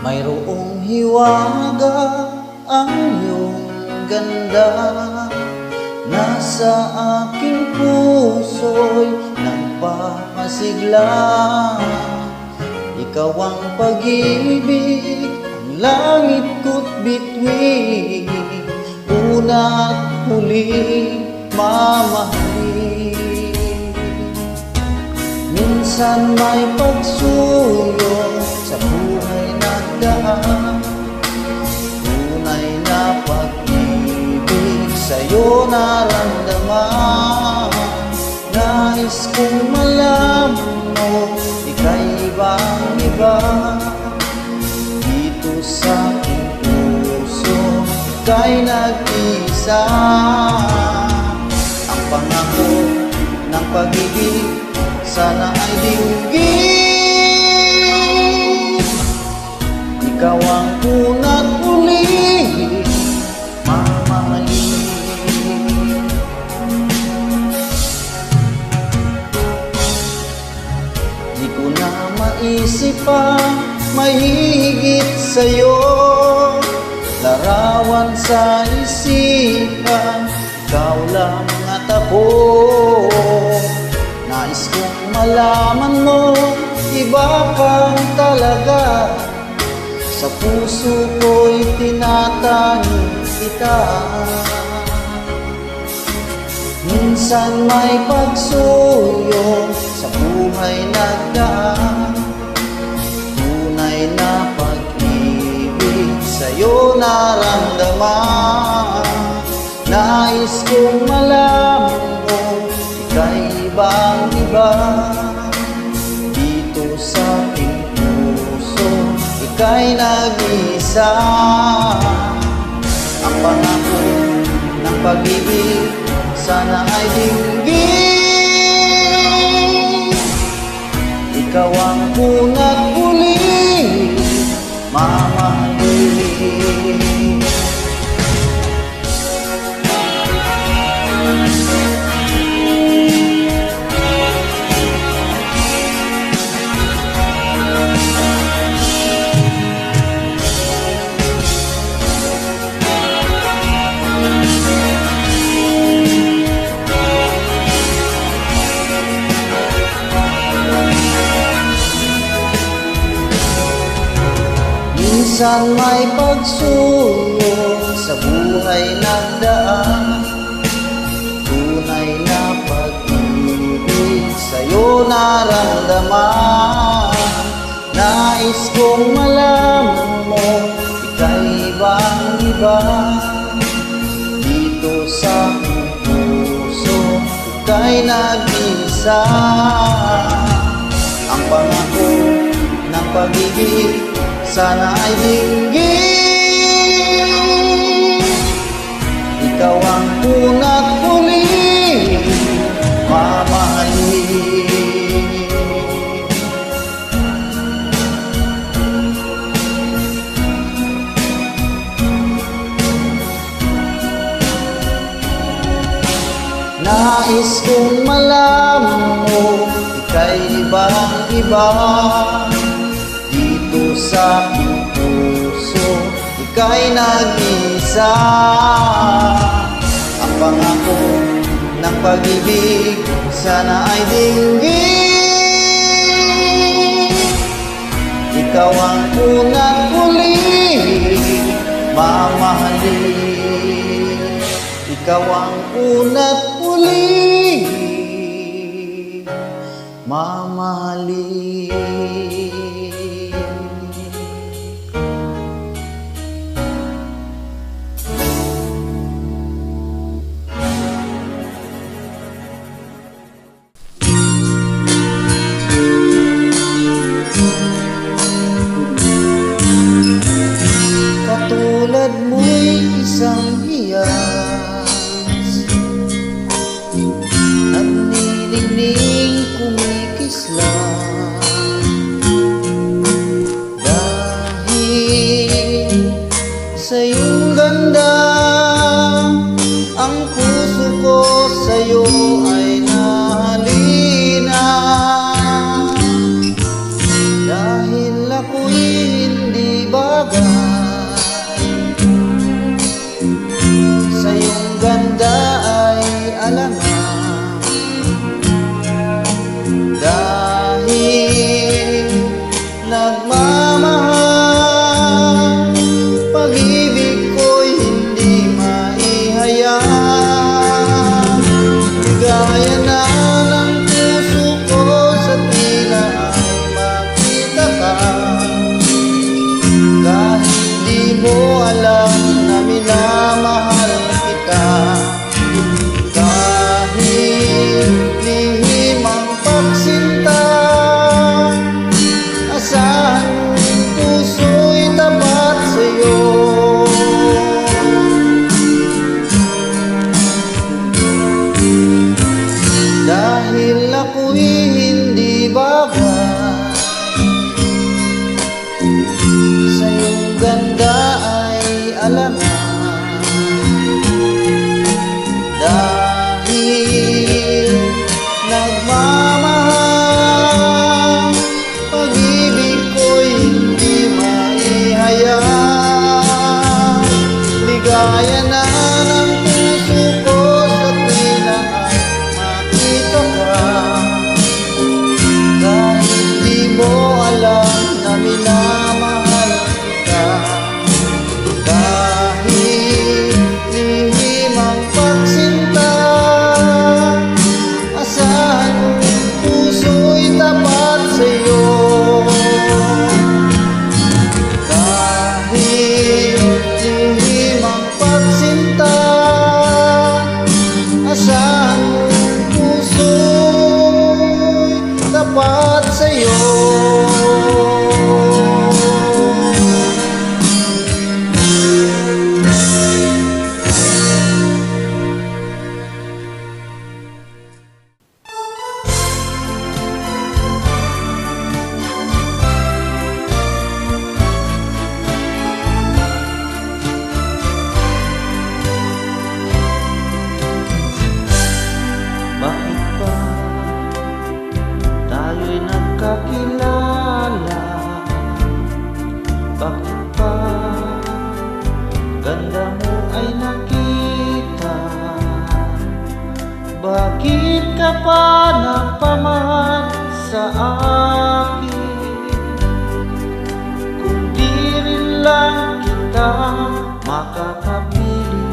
Mayroong hiwaga ang iyong ganda, nasa aking puso'y nagpapasigla. Ikaw ang pag-ibig, ang langit ko't bituin, una at huli mamahalin. Minsan may pagsulong sa buhay na daan, tunay na pag-ibig sa'yo naramdaman. Nais kong malaman mo, ika'y ibang iba. Dito sa aking puso, ika'y nag-isa. Ang pangako ng pag-ibig sana ay dinggin. Ikaw ang una't huli mamahalin. Di ko na maisip pa mahigit sa'yo, larawan sa isipan, ikaw lang at ako. Nais kong malaman mo, iba kang talaga. Sa puso ko'y tinatangi kita. Minsan may pagsulong sa buhay nagdaan, tunay na pag-ibig sa'yo naramdaman. Nais kong malaman mo, ika'y ibang iba. Dito sa aking puso, ika'y nag-isa. Ang pangako ng pag-ibig sana ay dinggin. Ikaw ang una't huli mamahalin. Minsan may pagsulong sa buhay nagdaan, tunay na pag-ibig sa'yo naramdaman. Nais kong malaman mo, ika'y ibang iba. Dito sa aking puso, ika'y nag-isa. Ang pangako ng pag-ibig sana ay dinggin. Ikaw ang una't huli mamahalin. Nais kong malaman mo, ika'y ibang iba. Dito sa aking puso, ika'y nag-isa. Ang pangako ng pag-ibig sana ay dinggin. Ikaw ang una't huli mamahalin. Ikaw ang una't huli mamahalin. Katulad mo'y isang hiyas, nagniningning kumikislang. ako'y hindi babad. Sa iyong ganda ay alangan, dahil nagmamahal, pag-ibig ko'y hindi maihayag. Ligaya na ng puso ko sa tinahan makita ka, kahit di mo alam na minamahal kita. Kahit lihim ang pagsinta, asahan mong puso'y tapat sa'yo. Kahit lihim ang pagsinta, asahan mong puso'y tapat sa'yo. Bakit ba tayo'y nagkakilala? Bakit ba ganda mo ay nakita? Bakit ka pa napamahal sa akin? Kung di rin lang kita makakapili,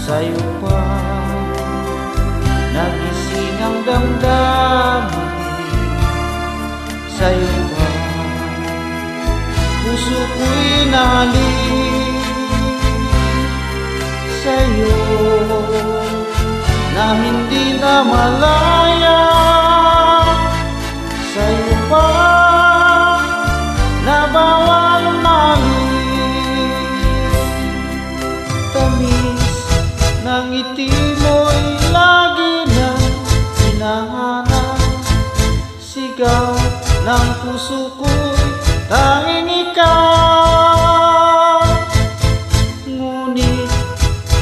sa'yo pa nagising ang damdamin. Sa'yo pa puso ko'y nahalik. Sa'yo na hindi na malaya. Sa'yo pa na bawal mali. Tamis ng ngiti mo'y lagi na hinahanap. Sigaw ng puso ko'y tanging ikaw. Ngunit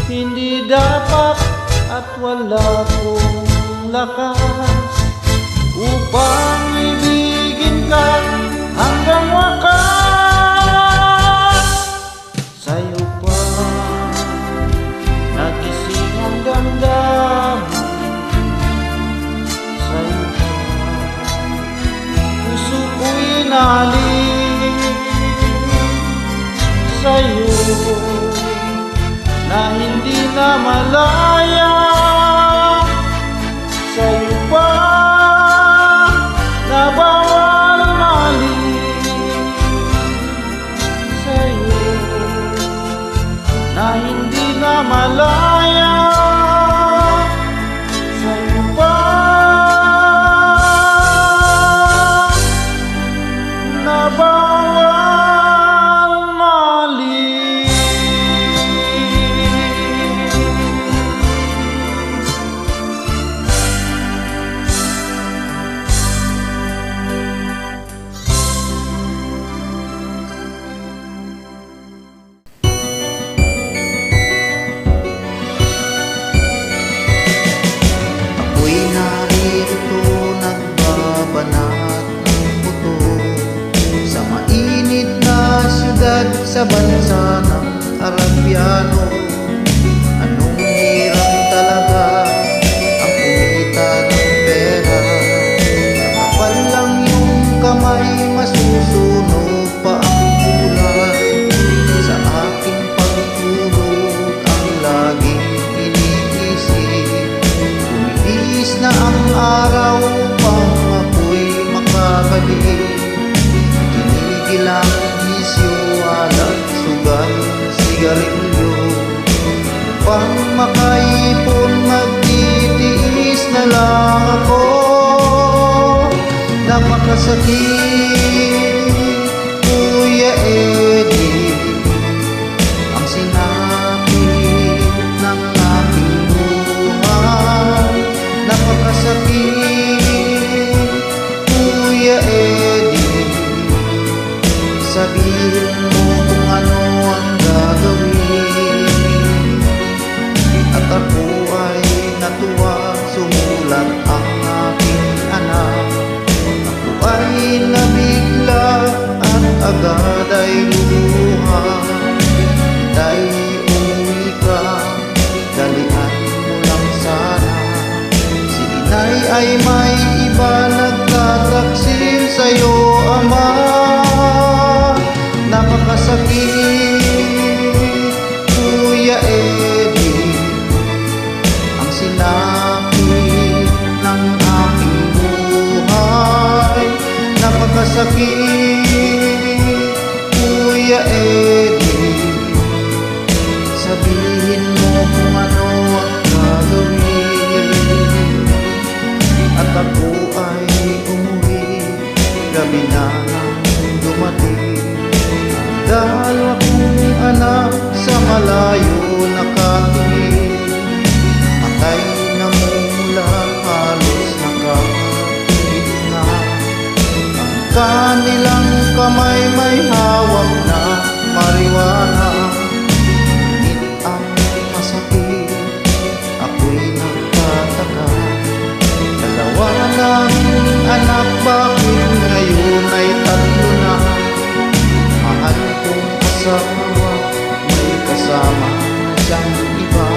hindi dapat at wala kong lakas upang ibigin ka hanggang wakas. Sa'yo pa nagising ang damdamin. Sa'yo pa puso ko'y nahalik. Sa'yo na hindi na malaya. Sa'yo pa na bawal mali. Sa'yo na hindi na malaya. Sa'yo pa na bawal mali. Ako'y naririto nagbabanat ng puto sa mainit na syudad sa bansa ng Arabiano. Anong hirap talaga ang kumita ng pera. Kapal lang yung kamay, masusunog pa ang kulay. Sa aking pagtulog ang laging iniisip. Tumiis na ang araw pang ako'y makakabili. Tinigil ang bisyo, alat, sugal, sigarilyo. Upang makaipon, magtitiis na lang ako. Napakasakit, Kuya Eddie, ang sinapit ng aking buhay. ay may iba nagtataksil sa'yo, Ama. Napakasakit, Kuya Eddie, ang sinapit ng aking buhay. Napakasakit, Kuya Eddie, sabihin mo kung ano ang gagawin. At ako ay umuwi, gabi na nang dumating. Dahil akong anak sa malayo nakatingin, matay na mula, halos nakapigit na. Ang kanilang kamay may hawak na marijuana. Ngunit ang masakit, ako'y nagtataka. Dalawa ng anak, bakit ngayon ay tatlo na? Mahal kong asawa, may kasama na siyang iba.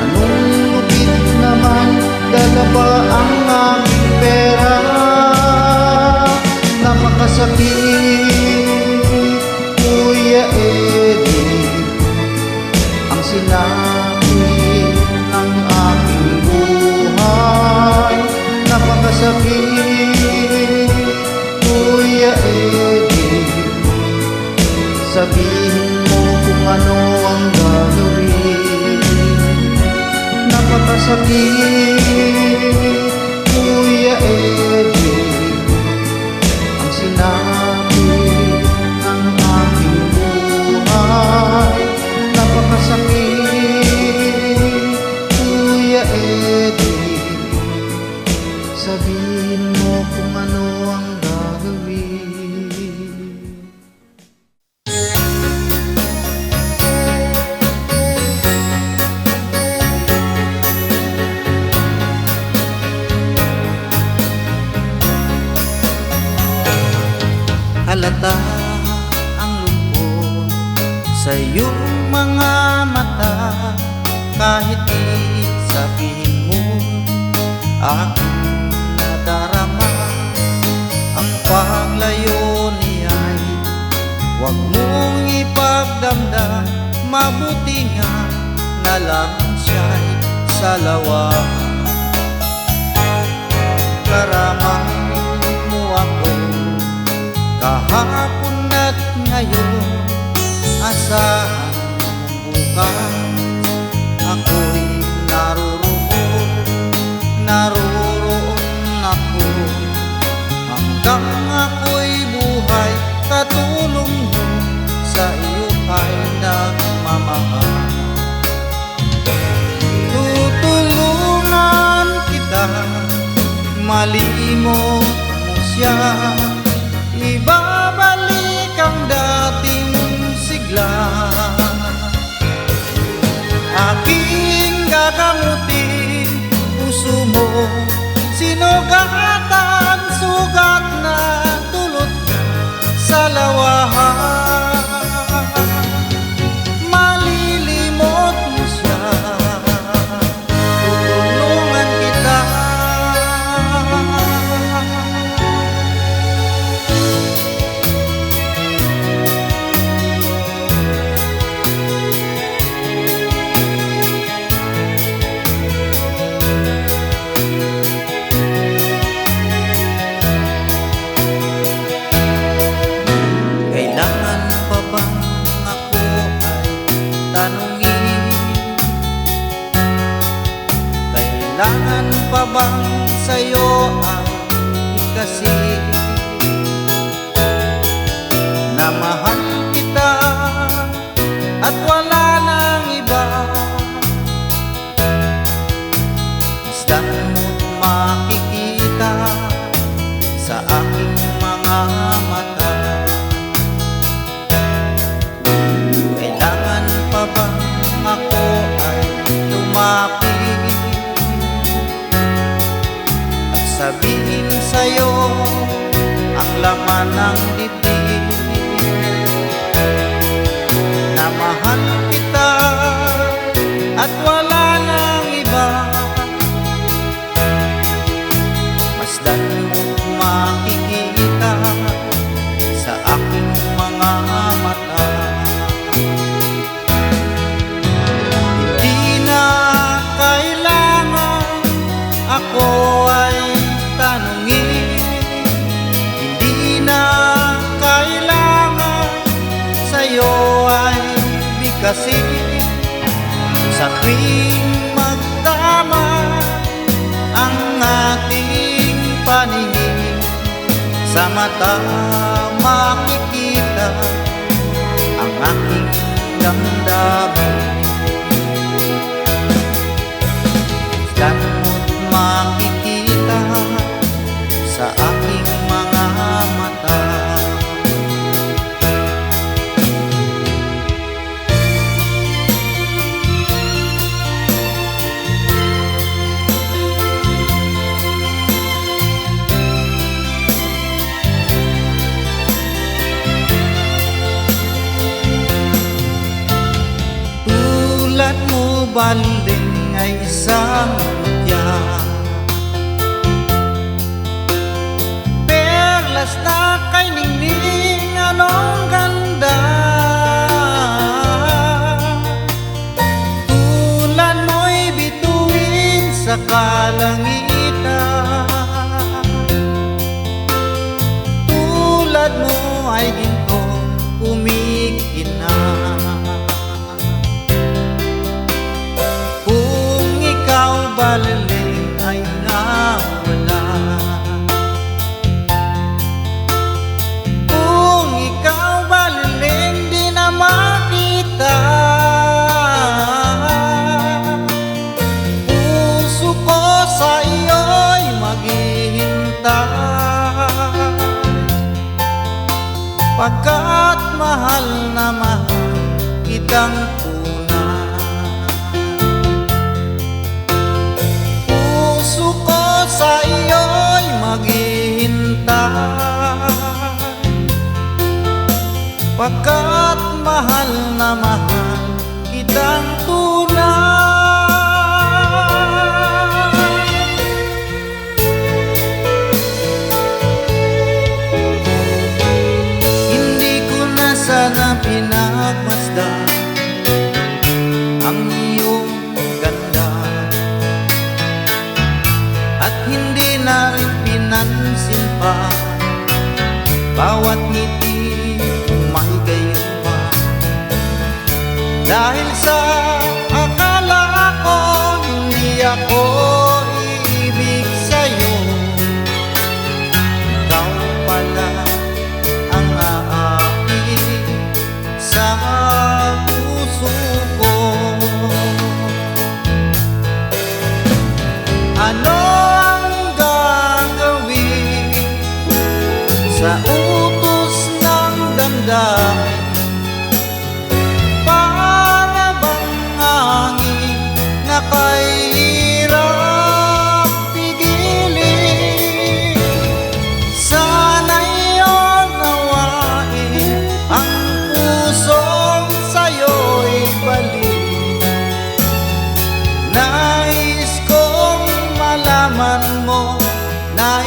Anong lupit naman, dala ba ang aking pera? Napakasakit, Kuya Eddie, ang sinapit ng aking buhay. Napakasakit, Kuya Eddie, sabihin mo kung ano ang gagawin. Napakasakit, Kuya Eddie, ang sinapit ng aking buhay. Napakasakit, Kuya Eddie, sabihin mo kung ano ang gagawin. Halata ang lungkot sa iyong mga mata, kahit di sabihin mo, aking nadarama. Ang paglayo niya'y huwag mong ipagdamdam, mabuti nga na lang siya'y salawa. Karamang mo ako kahapon at ngayon, asahan mong bukas ako'y naroroon ako. Hanggang ako'y buhay, katulong mo sa iyo ay nagmamahal. Tutulungan kita, malimot mo siya, ibabalik ang dating sigla. Aking gagamutin puso mo, sinugatan, sugat na dulot sa lawahan. Malilimot mo siya, tutulungan kita. Kailangan pa bang sa'yo ang ikasi na mahal kita at wala nang iba? Masdan mo't makikita sa aking mga mata. Kailangan pa bang ako ay lumapit at sabihin sa'yo ang laman ng dibdib na mahal kita at wala nang iba? Masdan mo't makikita sa aking mga mata. Hindi na kailangan ako ay tanungin, hindi na kailangan sa'yo ay bigkasin. Sa tuwing magtama ang ating paningin, sa mata makikita ang aking damdamin. Masdan mo't makikita sa aking mga mata. Tulad mo baling ay isang mutya, perlas na kay ningning, anong ganda. Tulad mo'y bituin sa kalangitan, tulad mo ay gintong kumikinang. Baliling ay nawala, kung ikaw baliling di na makita. Puso ko sa iyo'y maghihintay, pagkat mahal na mahal kitang sa iyo'y maghihintay, pagkat mahal na mahal kitang tunay. Hindi ko na sana pinagmasdan ang iyong ganda, at hindi na rin pinansin pa bawat ngiti may gayuma. Dahil sa akala ko hindi ako iibig sa'yo, ikaw pala ang aakit sa puso ko. Ano sa utos ng damdamin, para bang hangin na kahirap pigilin? Sana'y unawain ang pusong sa'yo'y balik. Nais kong malaman mo na